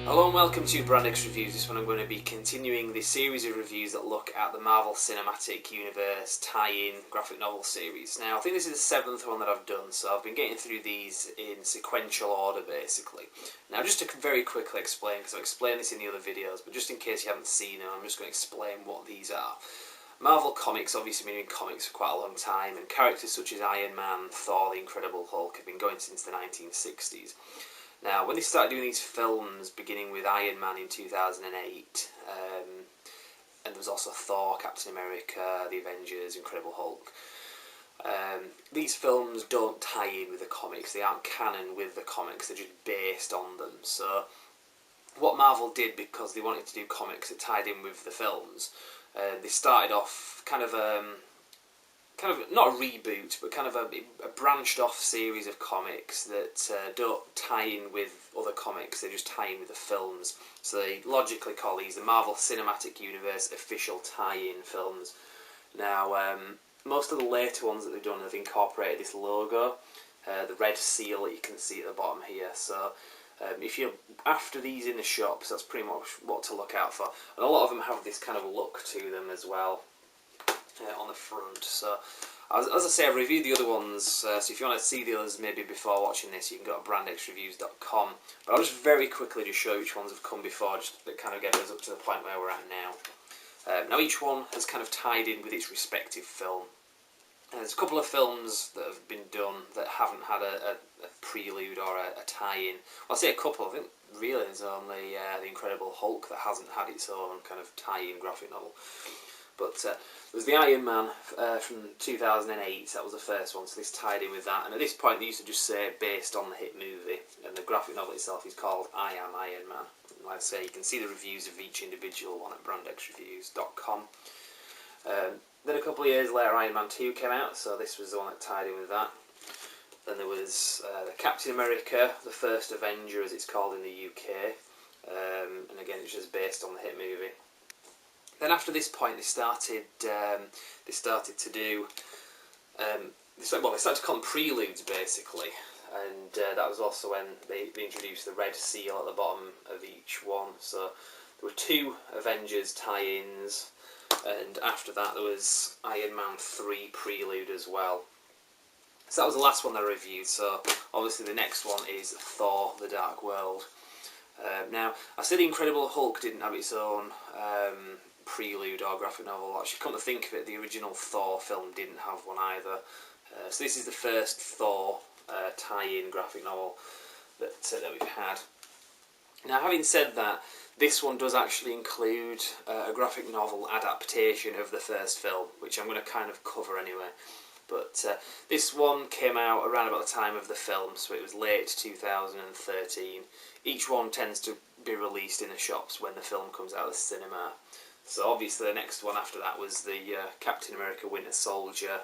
Hello and welcome to Brand X Reviews. This one I'm going to be continuing the series of reviews that look at the Marvel Cinematic Universe tie-in graphic novel series. Now I think this is the 7th one that I've done, so I've been getting through these in sequential order basically. Now just to very quickly explain, because I've explained this in the other videos, but just in case you haven't seen them, I'm just going to explain what these are. Marvel Comics obviously been in comics for quite a long time, and characters such as Iron Man, Thor, the Incredible Hulk have been going since the 1960s. Now, when they started doing these films, beginning with Iron Man in 2008, and there was also Thor, Captain America, the Avengers, Incredible Hulk, these films don't tie in with the comics. They aren't canon with the comics, they're just based on them. So what Marvel did, because they wanted to do comics that tied in with the films, they started off kind of not a reboot, but kind of a branched off series of comics that don't tie in with other comics, they just tie in with the films. So they logically call these the Marvel Cinematic Universe official tie-in films. Now, most of the later ones that they've done have incorporated this logo, the red seal that you can see at the bottom here. So if you're after these in the shops, that's pretty much what to look out for. And a lot of them have this kind of look to them as well. On the front. So as I say, I've reviewed the other ones, so if you want to see the others maybe before watching this, you can go to brandxreviews.com, but I'll just very quickly just show you which ones have come before, just to kind of get us up to the point where we're at now. Now each one has kind of tied in with its respective film. There's a couple of films that have been done that haven't had a prelude or a tie-in. Well, I say a couple, I think really there's only the Incredible Hulk that hasn't had its own kind of tie-in graphic novel. But there was the Iron Man from 2008, that was the first one, so this tied in with that. And at this point they used to just say based on the hit movie, and the graphic novel itself is called I Am Iron Man. And like I say, you can see the reviews of each individual one at brandxreviews.com. Then a couple of years later Iron Man 2 came out, so this was the one that tied in with that. Then there was the Captain America, the First Avenger as it's called in the UK, and again it's just based on the hit movie. Then after this point, they started to do, they started to call them preludes basically, and that was also when they introduced the red seal at the bottom of each one. So there were 2 Avengers tie-ins, and after that there was Iron Man 3 Prelude as well. So that was the last one that I reviewed. So obviously the next one is Thor: The Dark World. Now I said the Incredible Hulk didn't have its own prelude or graphic novel. Actually, come to think of it, the original Thor film didn't have one either. So this is the first Thor tie-in graphic novel that we've had. Now, having said that, this one does actually include a graphic novel adaptation of the first film, which I'm going to kind of cover anyway. But this one came out around about the time of the film, so it was late 2013. Each one tends to be released in the shops when the film comes out of the cinema. So obviously the next one after that was the Captain America Winter Soldier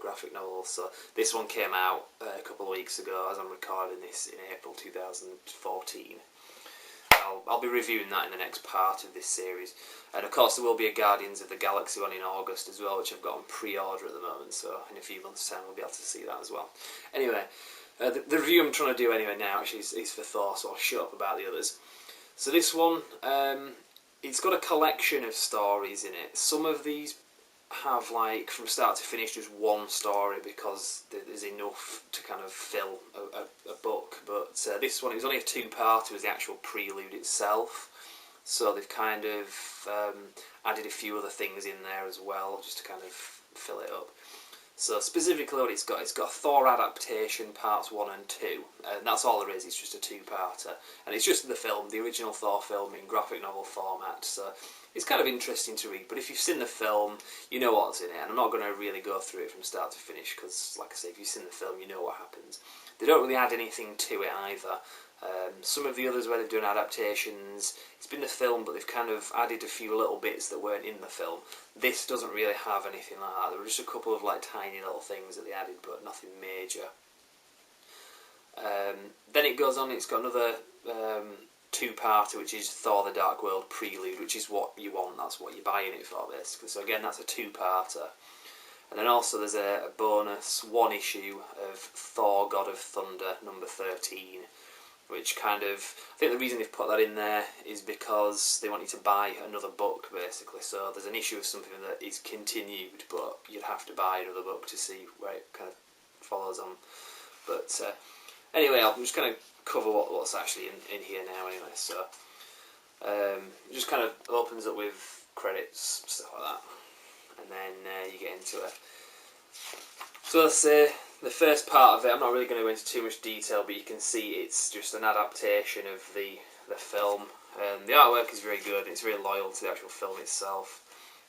graphic novel. So this one came out a couple of weeks ago as I'm recording this in April 2014. I'll be reviewing that in the next part of this series. And of course there will be a Guardians of the Galaxy one in August as well, which I've got on pre-order at the moment, so in a few months' time we'll be able to see that as well. Anyway, the review I'm trying to do anyway now actually is for Thor, so I'll shut up about the others. So this one, it's got a collection of stories in it. Some of these have, like, from start to finish just one story because there's enough to kind of fill a book. But this one, it was only a 2-parter, was the actual prelude itself. So they've kind of added a few other things in there as well, just to kind of fill it up. So specifically what it's got a Thor adaptation parts 1 and 2, and that's all there is, it's just a 2-parter. And it's just the film, the original Thor film in graphic novel format, so it's kind of interesting to read. But if you've seen the film, you know what's in it, and I'm not going to really go through it from start to finish, because like I say, if you've seen the film, you know what happens. They don't really add anything to it either. Some of the others where they've done adaptations, it's been the film, but they've kind of added a few little bits that weren't in the film. This doesn't really have anything like that. There were just a couple of like tiny little things that they added, but nothing major. Then it goes on, it's got another 2-parter, which is Thor: The Dark World Prelude, which is what you want, that's what you're buying it for basically. So again, that's a 2-parter. And then also there's a bonus 1 issue of Thor: God of Thunder, number 13. which kind of, I think the reason they've put that in there is because they want you to buy another book, basically. So there's an issue of something that is continued, but you'd have to buy another book to see where it kind of follows on. But anyway, I'll just kind of cover what's actually in here now anyway. So it just kind of opens up with credits, stuff like that, and then you get into it. So let's say the first part of it, I'm not really going to go into too much detail, but you can see it's just an adaptation of the film. The artwork is very good, it's very loyal to the actual film itself.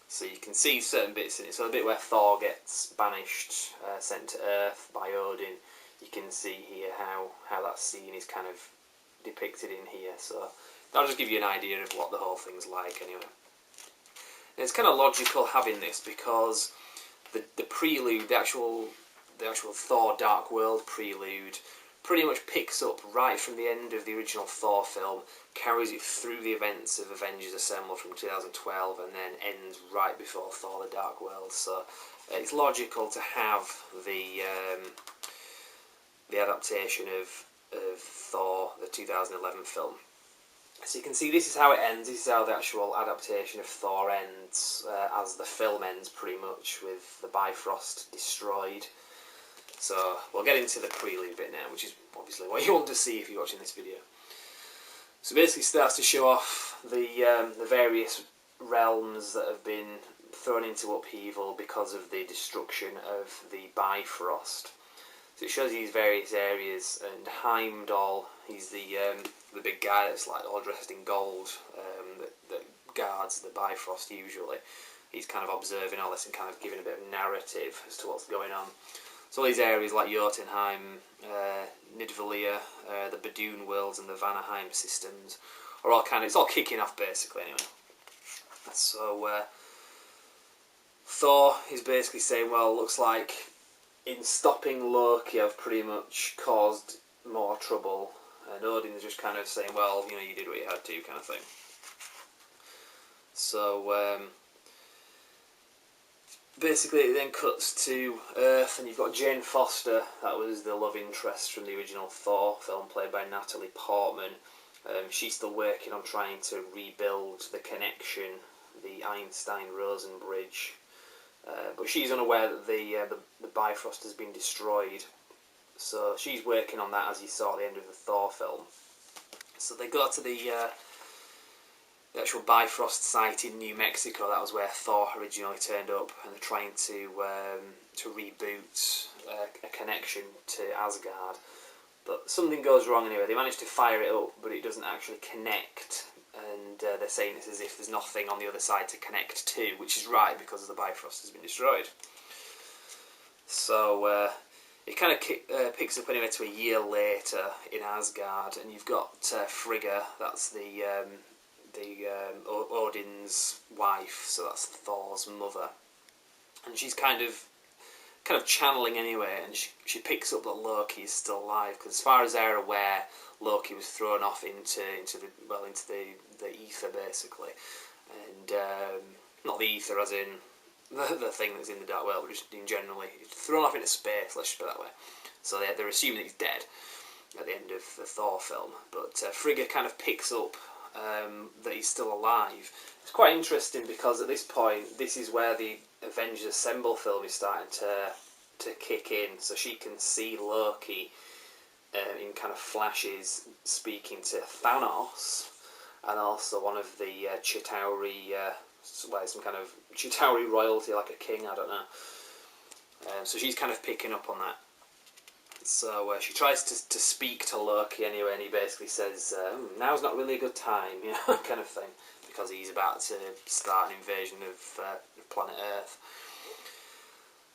So you can see certain bits in it. So the bit where Thor gets banished, sent to Earth by Odin, you can see here how that scene is kind of depicted in here. So that'll just give you an idea of what the whole thing's like anyway. And it's kind of logical having this because the prelude, the actual Thor Dark World prelude, pretty much picks up right from the end of the original Thor film, carries it through the events of Avengers Assemble from 2012, and then ends right before Thor the Dark World. So it's logical to have the adaptation of Thor, the 2011 film. So you can see this is how it ends. This is how the actual adaptation of Thor ends, as the film ends pretty much, with the Bifrost destroyed. So we'll get into the prelude bit now, which is obviously what you want to see if you're watching this video. So basically it starts to show off the various realms that have been thrown into upheaval because of the destruction of the Bifrost. So it shows you these various areas, and Heimdall, he's the big guy that's like all dressed in gold, that guards the Bifrost usually. He's kind of observing all this and kind of giving a bit of narrative as to what's going on. So all these areas like Jotunheim, Nidvalia, the Badoon worlds and the Vanaheim systems are all it's all kicking off basically anyway. So Thor is basically saying, well, looks like in stopping Loki I've pretty much caused more trouble, and Odin's just kind of saying, well, you know, you did what you had to, kind of thing. So basically it then cuts to Earth, and you've got Jane Foster, that was the love interest from the original Thor film, played by Natalie Portman. She's still working on trying to rebuild the connection, the Einstein-Rosen bridge, but she's unaware that the Bifrost has been destroyed. So she's working on that, as you saw at the end of the Thor film. So they go to the actual Bifrost site in New Mexico. That was where Thor originally turned up, and they're trying to reboot a connection to Asgard. But something goes wrong anyway. They manage to fire it up, but it doesn't actually connect, and they're saying it's as if there's nothing on the other side to connect to, which is right because the Bifrost has been destroyed. So it kind of picks up anyway to a year later in Asgard, and you've got Frigga, that's the Odin's wife, so that's Thor's mother, and she's kind of channeling anyway, and she picks up that Loki is still alive, because as far as they're aware, Loki was thrown off into the ether basically, and not the ether as in the thing that's in the Dark World, but just in generally, thrown off into space, let's just put it that way. So they're assuming he's dead at the end of the Thor film, but Frigga kind of picks up that he's still alive. It's quite interesting because at this point, this is where the Avengers Assemble film is starting to kick in, so she can see Loki in kind of flashes speaking to Thanos, and also one of the Chitauri, some kind of Chitauri royalty, like a king, I don't know. So she's kind of picking up on that. So she tries to speak to Loki anyway, and he basically says, now's not really a good time, you know, kind of thing, because he's about to start an invasion of planet Earth.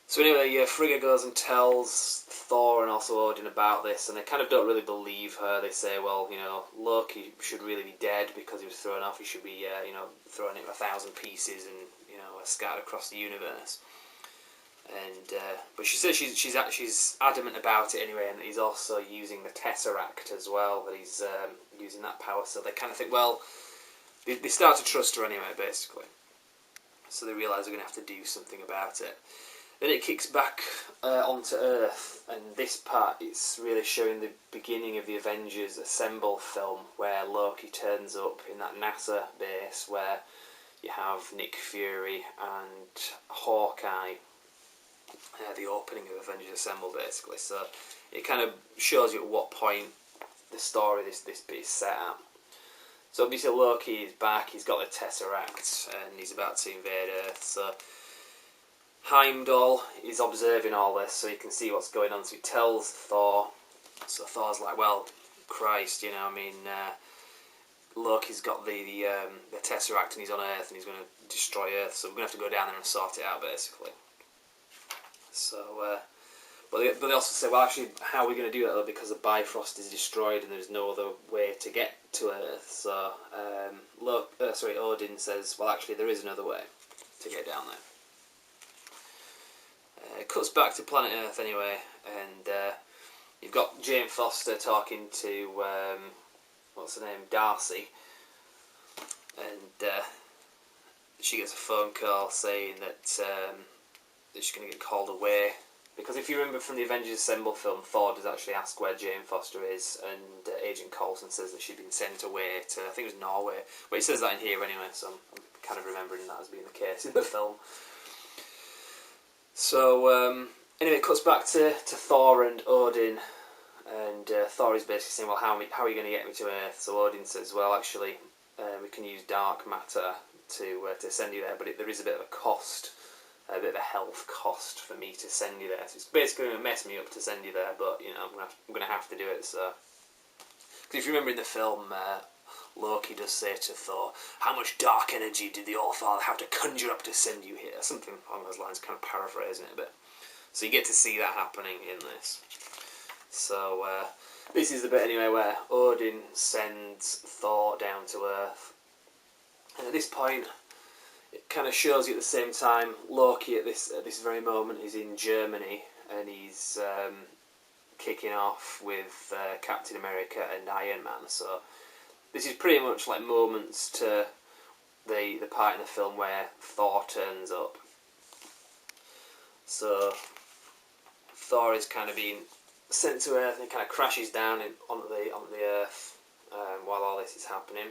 So anyway, Frigga goes and tells Thor and also Odin about this, and they kind of don't really believe her. They say, well, you know, Loki should really be dead because he was thrown off. He should be, thrown into 1,000 pieces and, scattered across the universe. And but she says she's adamant about it anyway, and he's also using the Tesseract as well. That he's using that power. So they kind of think, well, they start to trust her anyway, basically. So they realise they're going to have to do something about it. Then it kicks back onto Earth, and this part it's really showing the beginning of the Avengers Assemble film, where Loki turns up in that NASA base where you have Nick Fury and Hawkeye. The opening of Avengers Assemble, basically. So it kind of shows you at what point the story this bit is set at. So obviously Loki is back, he's got the Tesseract, and he's about to invade Earth. So Heimdall is observing all this, so he can see what's going on. So he tells Thor. So Thor's like, well, Christ, Loki's got the Tesseract and he's on Earth and he's going to destroy Earth. So we're going to have to go down there and sort it out, basically. So, but they also say, well, actually, how are we going to do that though? Because the Bifrost is destroyed and there's no other way to get to Earth. So, Odin says, well, actually, there is another way to get down there. It cuts back to planet Earth anyway, and you've got Jane Foster talking to what's her name, Darcy, and she gets a phone call saying that she's going to get called away. Because if you remember from the Avengers Assemble film, Thor does actually ask where Jane Foster is, and Agent Coulson says that she'd been sent away to, I think it was Norway. But he says that in here anyway, so I'm kind of remembering that as being the case in the film. So, anyway, it cuts back to Thor and Odin, and Thor is basically saying, well, how are you going to get me to Earth? So Odin says, well, actually, we can use dark matter to send you there, but there is a bit of a cost. A bit of a health cost for me to send you there. So it's basically going to mess me up to send you there, but I'm going to have to do it. So, because if you remember in the film, Loki does say to Thor, "How much dark energy did the All-Father have to conjure up to send you here?" Something along those lines, kind of paraphrasing it a bit. So you get to see that happening in this. So this is the bit anyway where Odin sends Thor down to Earth, and at this point, it kind of shows you at the same time Loki at this very moment is in Germany and he's kicking off with Captain America and Iron Man. So this is pretty much like moments to the part in the film where Thor turns up. So Thor is kind of being sent to Earth and he kind of crashes down onto the Earth while all this is happening.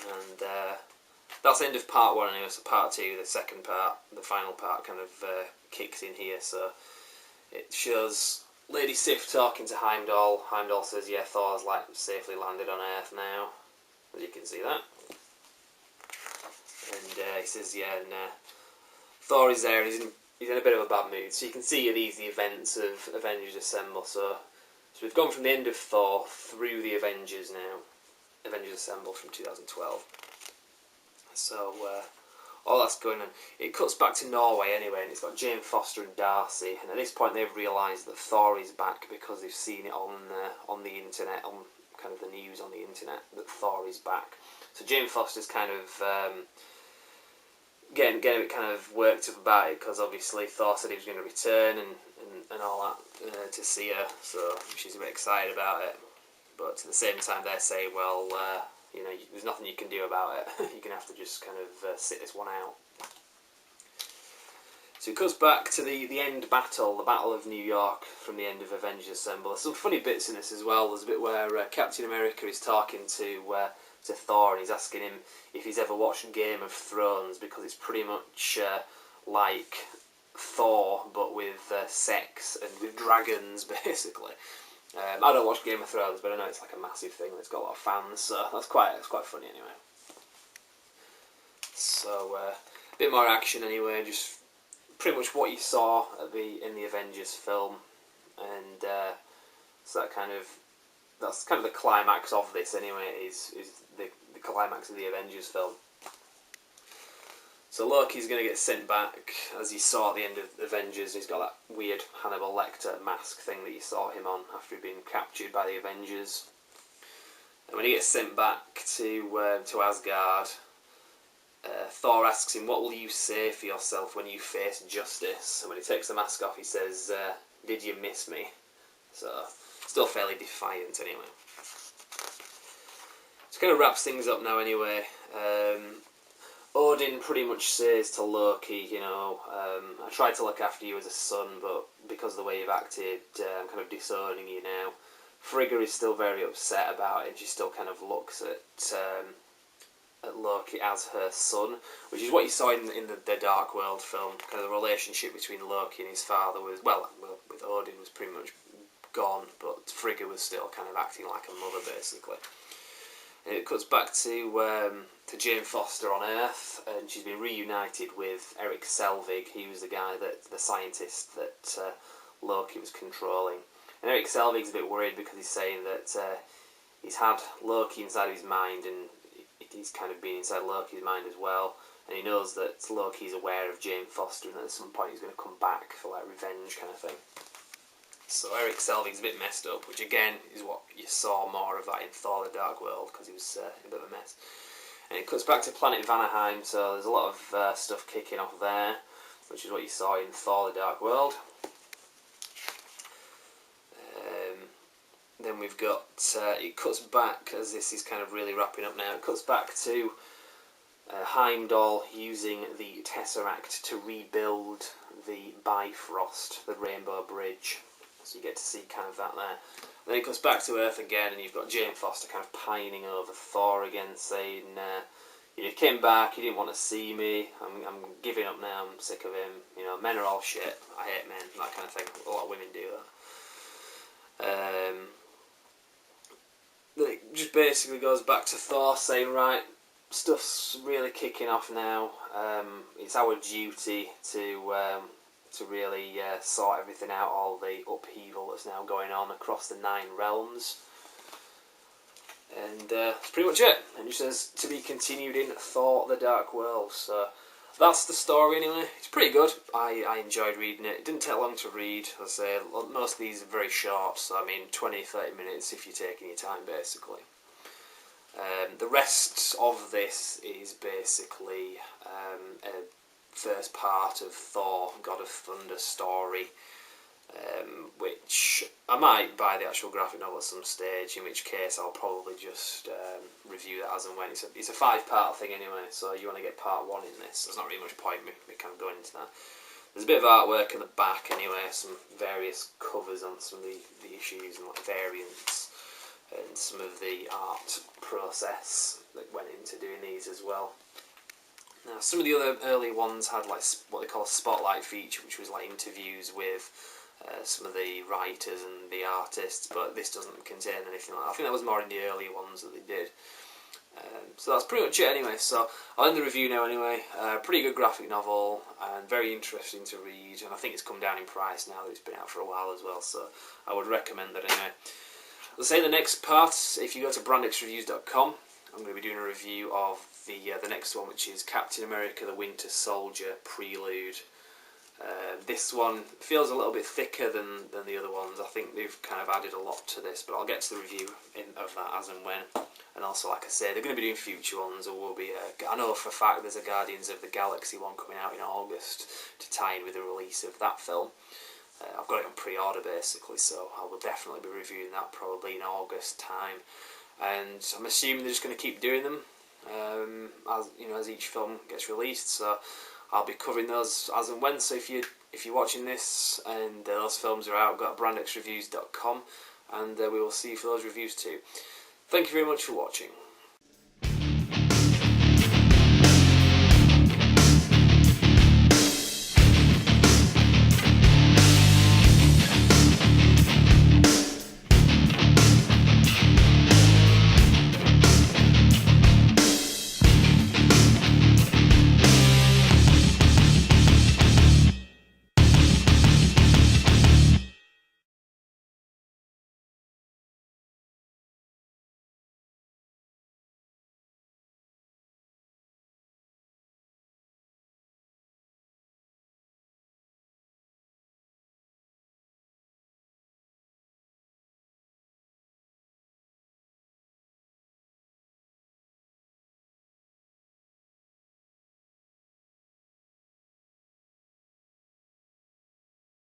And that's the end of part one anyway, so part two, the second part, the final part kind of kicks in here. So it shows Lady Sif talking to Heimdall. Heimdall says, yeah, Thor's safely landed on Earth now, as you can see that. And he says, yeah, and Thor is there and he's in a bit of a bad mood. So you can see the events of Avengers Assemble. So we've gone from the end of Thor through the Avengers now. Avengers Assemble from 2012. So all that's going on. It cuts back to Norway anyway, and it's got Jane Foster and Darcy. And at this point, they've realised that Thor is back because they've seen it on the internet, on kind of the news on the internet that Thor is back. So Jane Foster's kind of getting a bit kind of worked up about it because obviously Thor said he was going to return and all that to see her. So she's a bit excited about it. But at the same time, they're saying, well, there's nothing you can do about it. You're going to have to just kind of sit this one out. So it goes back to the end battle, the Battle of New York from the end of Avengers Assemble. There's some funny bits in this as well. There's a bit where Captain America is talking to Thor and he's asking him if he's ever watched Game of Thrones because it's pretty much like Thor but with sex and with dragons, basically. I don't watch Game of Thrones, but I know it's like a massive thing that's got a lot of fans, so that's quite funny anyway. So a bit more action anyway, just pretty much what you saw in the Avengers film, and so that's kind of the climax of this anyway. Is the climax of the Avengers film. So Loki's going to get sent back, as you saw at the end of Avengers. He's got that weird Hannibal Lecter mask thing that you saw him on after he'd been captured by the Avengers. And when he gets sent back to Asgard, Thor asks him, what will you say for yourself when you face justice? And when he takes the mask off, he says, did you miss me? So, still fairly defiant anyway. So kind of wraps things up now anyway. Odin pretty much says to Loki, you know, I tried to look after you as a son, but because of the way you've acted, I'm kind of disowning you now. Frigga is still very upset about it. She still kind of looks at Loki as her son, which is what you saw in the Dark World film. Kind of the relationship between Loki and his father was, well, with Odin was pretty much gone, but Frigga was still kind of acting like a mother, basically. And it cuts back to Jane Foster on Earth, and she's been reunited with Eric Selvig. He was the guy, the scientist that Loki was controlling. And Eric Selvig's a bit worried because he's saying that he's had Loki inside his mind, and he's kind of been inside Loki's mind as well. And he knows that Loki's aware of Jane Foster, and that at some point he's going to come back for like revenge kind of thing. So Eric Selvig's a bit messed up, which again is what you saw more of that in Thor: The Dark World, because he was a bit of a mess. And it cuts back to Planet Vanaheim, so there's a lot of stuff kicking off there, which is what you saw in Thor: The Dark World. Then we've got, it cuts back, as this is kind of really wrapping up now, it cuts back to Heimdall using the Tesseract to rebuild the Bifrost, the Rainbow Bridge. So you get to see kind of that there. And then it comes back to Earth again, and you've got Jane Foster kind of pining over Thor again, saying, you came back, you didn't want to see me, I'm giving up now, I'm sick of him, you know, men are all shit, I hate men, that kind of thing. A lot of women do that. Then it just basically goes back to Thor saying, right, stuff's really kicking off now, it's our duty to really sort everything out, all the upheaval that's now going on across the 9 realms. And that's pretty much it. And it says, to be continued in Thor: The Dark World. So that's the story anyway. It's pretty good. I enjoyed reading it. It didn't take long to read. As I say, most of these are very short, so I mean 20-30 minutes if you're taking your time, basically. The rest of this is basically a first part of Thor: God of Thunder story, which I might buy the actual graphic novel at some stage, in which case I'll probably just review that as and when. It's a 5-part thing anyway, so you want to get part 1 in this. There's not really much point in me kind of going into that. There's a bit of artwork in the back anyway, some various covers on some of the issues and like variants, and some of the art process that went into doing these as well. Now, some of the other early ones had like what they call a spotlight feature, which was like interviews with some of the writers and the artists, but this doesn't contain anything like that. I think that was more in the early ones that they did. So that's pretty much it anyway, so I'll end the review now anyway. Pretty good graphic novel, and very interesting to read, and I think it's come down in price now that it's been out for a while as well, so I would recommend that anyway. Let's say the next part, if you go to brandxreviews.com, I'm going to be doing a review of the next one, which is Captain America: The Winter Soldier Prelude. This one feels a little bit thicker than the other ones. I think they've kind of added a lot to this, but I'll get to the review of that as and when. And also, like I say, they're going to be doing future ones. There will be I know for a fact there's a Guardians of the Galaxy one coming out in August to tie in with the release of that film. I've got it on pre-order basically, so I will definitely be reviewing that probably in August time. And I'm assuming they're just going to keep doing them as each film gets released. So I'll be covering those as and when. So if you're watching this and those films are out, go to brandxreviews.com, and we will see you for those reviews too. Thank you very much for watching.